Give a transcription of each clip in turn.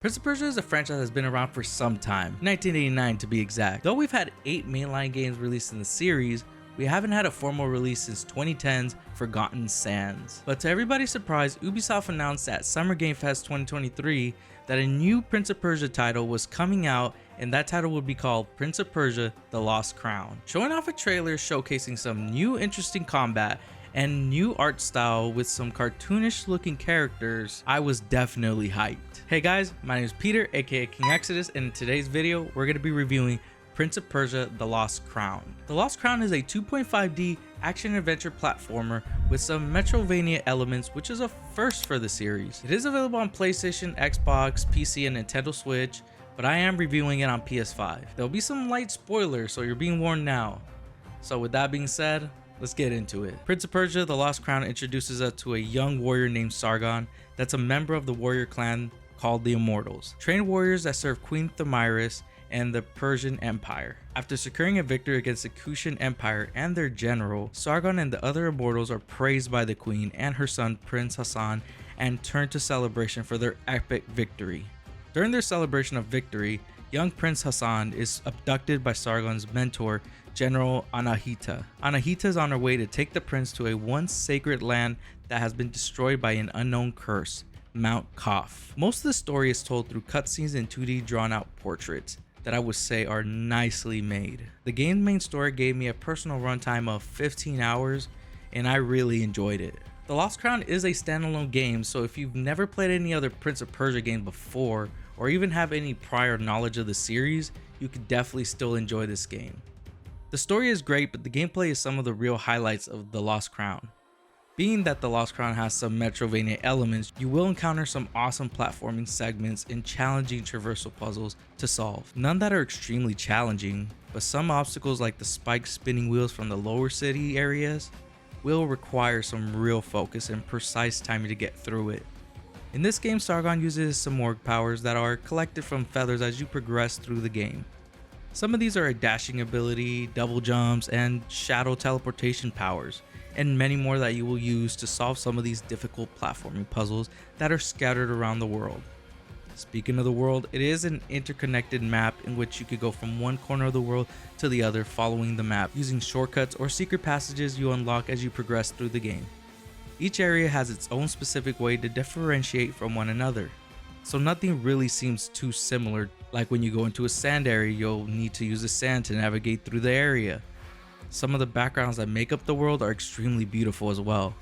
Prince of Persia is a franchise that's been around for some time, 1989 to be exact. Though we've had 8 mainline games released in the series, we haven't had a formal release since 2010's Forgotten Sands. But to everybody's surprise, Ubisoft announced at Summer Game Fest 2023 that a new Prince of Persia title was coming out, and that title would be called Prince of Persia: The Lost Crown. Showing off a trailer showcasing some new interesting combat and new art style with some cartoonish looking characters, I was definitely hyped. Hey guys, my name is Peter, aka King Exodus, and in today's video we're going to be reviewing Prince of Persia: The Lost Crown. The Lost Crown is a 2.5D action-adventure platformer with some Metroidvania elements, which is a first for the series. It is available on PlayStation, Xbox, PC, and Nintendo Switch, but I am reviewing it on PS5. There'll be some light spoilers, so you're being warned now. So with that being said, let's get into it. Prince of Persia: The Lost Crown introduces us to a young warrior named Sargon that's a member of the warrior clan called the Immortals, trained warriors that serve Queen Thamiris and the Persian Empire. After securing a victory against the Kushan Empire and their general, Sargon and the other Immortals are praised by the Queen and her son Prince Hassan and turn to celebration for their epic victory. During their celebration of victory, young Prince Hassan is abducted by Sargon's mentor, General Anahita. Anahita is on her way to take the prince to a once sacred land that has been destroyed by an unknown curse, Mount Kaf. Most of the story is told through cutscenes and 2D drawn out portraits that I would say are nicely made. The game's main story gave me a personal runtime of 15 hours and I really enjoyed it. The Lost Crown is a standalone game, so if you've never played any other Prince of Persia game before or even have any prior knowledge of the series, you could definitely still enjoy this game. The story is great, but the gameplay is some of the real highlights of The Lost Crown. Being that The Lost Crown has some Metroidvania elements, you will encounter some awesome platforming segments and challenging traversal puzzles to solve. None that are extremely challenging, but some obstacles like the spike spinning wheels from the lower city areas will require some real focus and precise timing to get through it. In this game, Sargon uses some org powers that are collected from feathers as you progress through the game. Some of these are a dashing ability, double jumps, and shadow teleportation powers, and many more that you will use to solve some of these difficult platforming puzzles that are scattered around the world. Speaking of the world, it is an interconnected map in which you could go from one corner of the world to the other following the map, using shortcuts or secret passages you unlock as you progress through the game. Each area has its own specific way to differentiate from one another, so nothing really seems too similar. Like when you go into a sand area, you'll need to use the sand to navigate through the area. Some of the backgrounds that make up the world are extremely beautiful as well.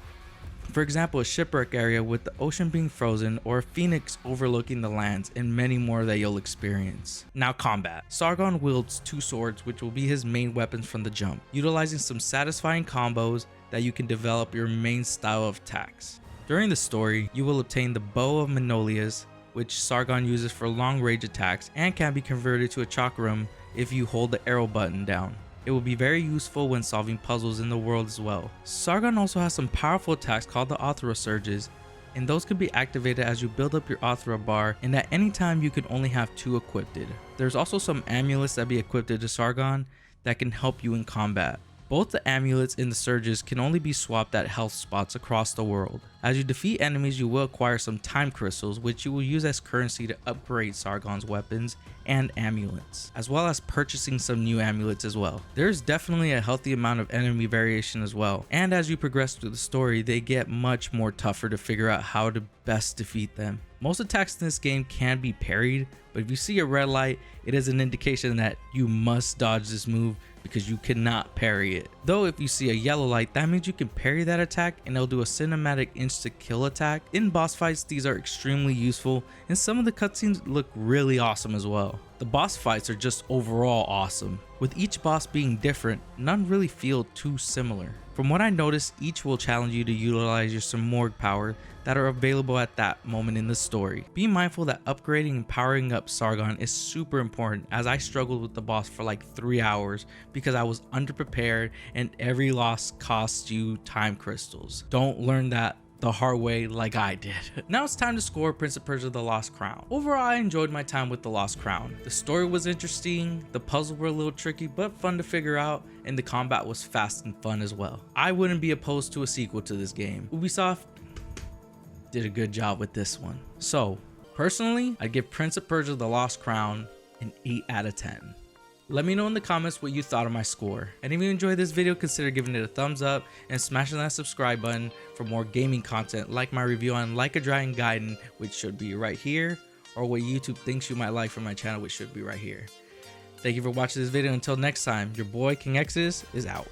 For example, a shipwreck area with the ocean being frozen, or a phoenix overlooking the lands, and many more that you'll experience. Now combat. Sargon wields 2 swords, which will be his main weapons from the jump, utilizing some satisfying combos that you can develop your main style of attacks. During the story, you will obtain the Bow of Menolius, which Sargon uses for long range attacks and can be converted to a chakram if you hold the arrow button down. It will be very useful when solving puzzles in the world as well. Sargon also has some powerful attacks called the Othra Surges, and those can be activated as you build up your Othra bar, and at any time you can only have 2 equipped. There's also some amulets that be equipped to Sargon that can help you in combat. Both the amulets and the surges can only be swapped at health spots across the world. As you defeat enemies, you will acquire some time crystals, which you will use as currency to upgrade Sargon's weapons and amulets, as well as purchasing some new amulets as well. There's definitely a healthy amount of enemy variation as well, and as you progress through the story, they get much more tougher to figure out how to best defeat them. Most attacks in this game can be parried, but if you see a red light, it is an indication that you must dodge this move because you cannot parry it. Though if you see a yellow light, that means you can parry that attack and it'll do a cinematic insta-kill attack. In boss fights, these are extremely useful, and some of the cutscenes look really awesome as well. The boss fights are just overall awesome. With each boss being different, none really feel too similar. From what I noticed, each will challenge you to utilize your Simorg power that are available at that moment in the story. Be mindful that upgrading and powering up Sargon is super important, as I struggled with the boss for like 3 hours because I was underprepared and every loss costs you time crystals. Don't learn that the hard way like I did. Now it's time to score Prince of Persia: The Lost Crown. Overall, I enjoyed my time with The Lost Crown. The story was interesting, the puzzles were a little tricky but fun to figure out, and the combat was fast and fun as well. I wouldn't be opposed to a sequel to this game. Ubisoft did a good job with this one. So Personally, I'd give Prince of Persia: The Lost Crown an 8 out of 10. Let me know in the comments what you thought of my score. And if you enjoyed this video, consider giving it a thumbs up and smashing that subscribe button for more gaming content like my review on Like a Dragon Gaiden, which should be right here, or what YouTube thinks you might like from my channel, which should be right here. Thank you for watching this video. Until next time, your boy King Exodus is out.